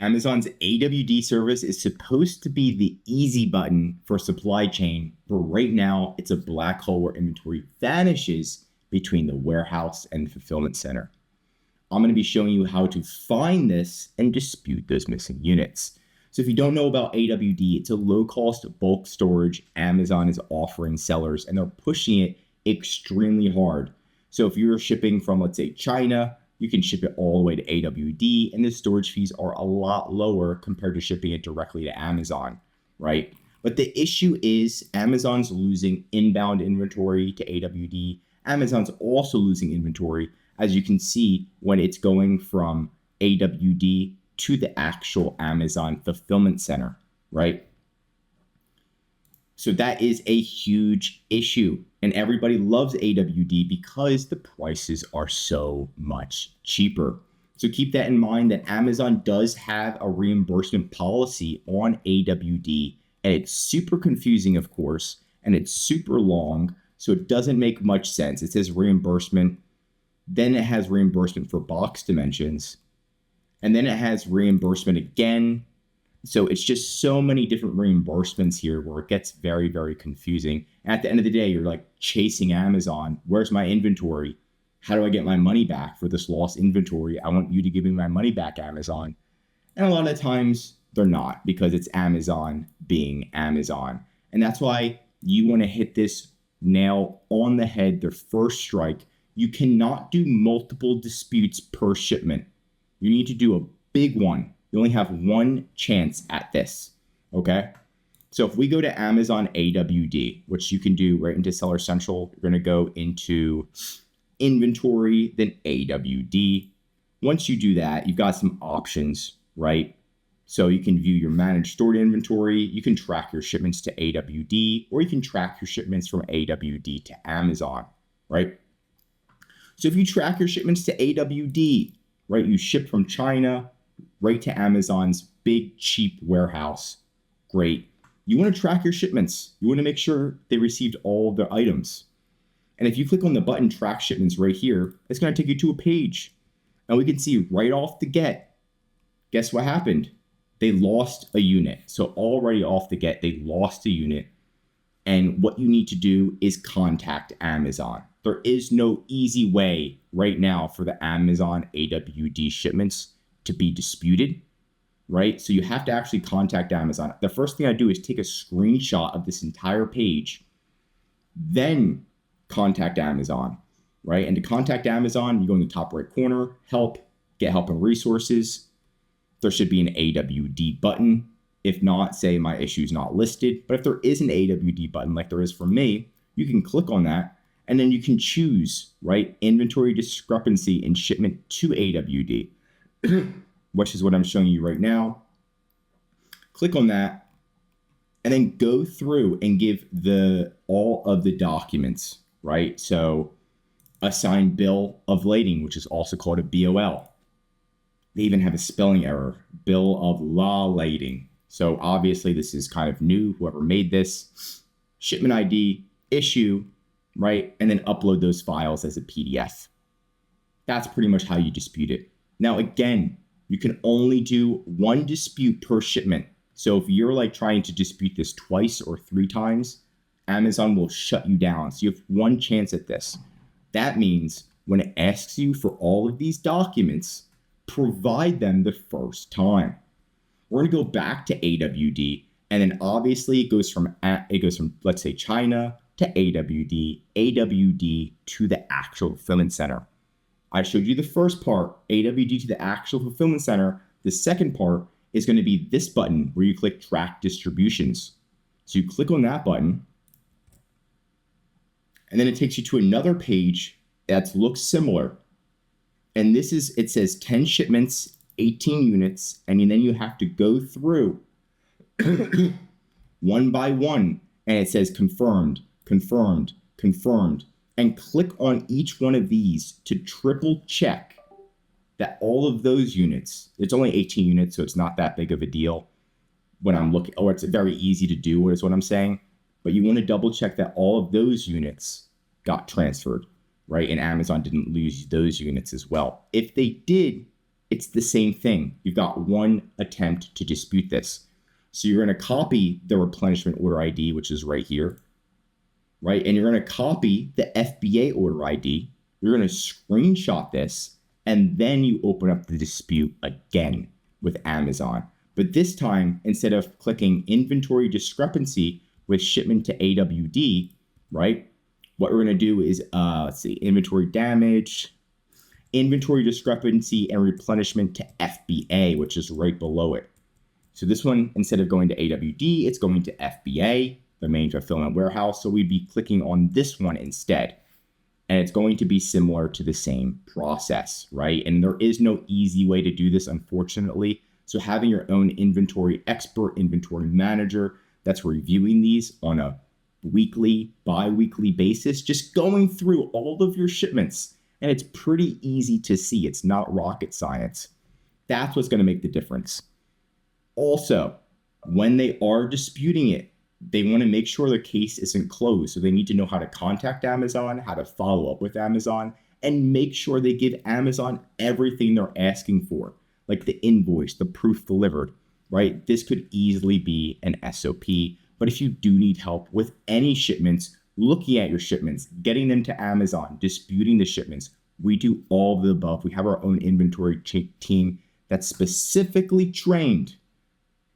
Amazon's AWD service is supposed to be the easy button for supply chain, but right now it's a black hole where inventory vanishes between the warehouse and the fulfillment center. I'm going to be showing you how to find this and dispute those missing units. So if you don't know about AWD, it's a low-cost bulk storage Amazon is offering sellers, and they're pushing it extremely hard. So if you're shipping from, let's say, China, you can ship it all the way to AWD, and the storage fees are a lot lower compared to shipping it directly to Amazon, right? But the issue is Amazon's losing inbound inventory to AWD. Amazon's also losing inventory, as you can see, when it's going from AWD to the actual Amazon fulfillment center, right? So that is a huge issue, and everybody loves AWD because the prices are so much cheaper. So keep that in mind, that Amazon does have a reimbursement policy on AWD, and it's super confusing, of course, and it's super long, so it doesn't make much sense. It says reimbursement, then it has reimbursement for box dimensions, and then it has reimbursement again. So it's just so many different reimbursements here where it gets very, very confusing. At the end of the day, you're like chasing Amazon. Where's my inventory? How do I get my money back for this lost inventory? I want you to give me my money back, Amazon. And a lot of times they're not, because it's Amazon being Amazon. And that's why you want to hit this nail on the head, their first strike. You cannot do multiple disputes per shipment. You need to do a big one. You only have one chance at this, okay? So if we go to Amazon AWD, which you can do right into Seller Central, you're going to go into inventory, then AWD. Once you do that, you've got some options, right? So you can view your managed stored inventory, you can track your shipments to AWD, or you can track your shipments from AWD to Amazon, right? So if you track your shipments to AWD, right, you ship from China right to Amazon's big, cheap warehouse. Great. You want to track your shipments. You want to make sure they received all of their items. And if you click on the button Track Shipments right here, it's going to take you to a page. And we can see right off the get, guess what happened? They lost a unit. So already off the get, they lost a unit. And what you need to do is contact Amazon. There is no easy way right now for the Amazon AWD shipments to be disputed, right? So you have to actually contact Amazon. The first thing I do is take a screenshot of this entire page, then contact Amazon, right? And to contact Amazon, you go in the top right corner, help, get help and resources. There should be an AWD button. If not, say my issue is not listed. But if there is an AWD button like there is for me, you can click on that, and then you can choose, right, inventory discrepancy in shipment to AWD, which is what I'm showing you right now. Click on that, and then go through and give all of the documents, right? So assigned bill of lading, which is also called a BOL. They even have a spelling error, bill of lading. So obviously this is kind of new, whoever made this. Shipment ID, issue, right? And then upload those files as a PDF. That's pretty much how you dispute it. Now, again, you can only do one dispute per shipment. So if you're like trying to dispute this twice or 3 times, Amazon will shut you down. So you have one chance at this. That means when it asks you for all of these documents, provide them the first time. We're going to go back to AWD, and then obviously it goes from let's say China to AWD to the actual fulfillment center. I showed you the first part, AWD to the actual fulfillment center. The second part is going to be this button where you click Track Distributions. So you click on that button, and then it takes you to another page that looks similar. And this is, it says 10 shipments, 18 units, and then you have to go through one by one, and it says confirmed, confirmed, confirmed, and click on each one of these to triple check that all of those units, it's only 18 units, so it's not that big of a deal when I'm looking, or it's very easy to do, is what I'm saying. But you want to double check that all of those units got transferred, right? And Amazon didn't lose those units as well. If they did, It's the same thing. You've got one attempt to dispute this. So you're going to copy the replenishment order ID, which is right here, right? And you're going to copy the FBA order ID. You're going to screenshot this, and then you open up the dispute again with Amazon. But this time, instead of clicking inventory discrepancy with shipment to AWD, right? What we're going to do is, let's see, inventory damage, inventory discrepancy, and replenishment to FBA, which is right below it. So this one, instead of going to AWD, it's going to FBA, the main fulfillment warehouse. So we'd be clicking on this one instead. And it's going to be similar to the same process, right? And there is no easy way to do this, unfortunately. So having your own inventory expert, inventory manager that's reviewing these on a weekly, bi-weekly basis, just going through all of your shipments. And it's pretty easy to see. It's not rocket science. That's what's going to make the difference. Also, when they are disputing it, they want to make sure their case isn't closed. So they need to know how to contact Amazon, how to follow up with Amazon, and make sure they give Amazon everything they're asking for, like the invoice, the proof delivered, right? This could easily be an SOP. But if you do need help with any shipments, looking at your shipments, getting them to Amazon, disputing the shipments, we do all of the above. We have our own inventory team that's specifically trained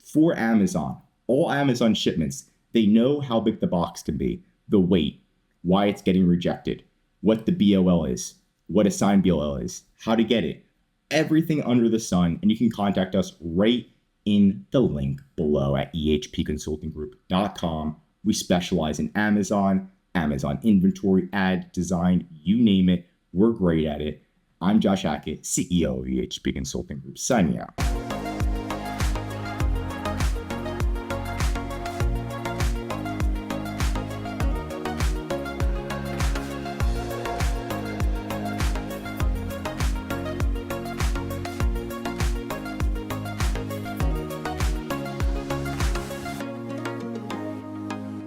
for Amazon. All Amazon shipments, they know how big the box can be, the weight, why it's getting rejected, what the BOL is, what a signed BOL is, how to get it, everything under the sun. And you can contact us right in the link below at ehpconsultinggroup.com. We specialize in Amazon inventory, ad, design, you name it. We're great at it. I'm Josh Hackett, CEO of EHP Consulting Group, signing out.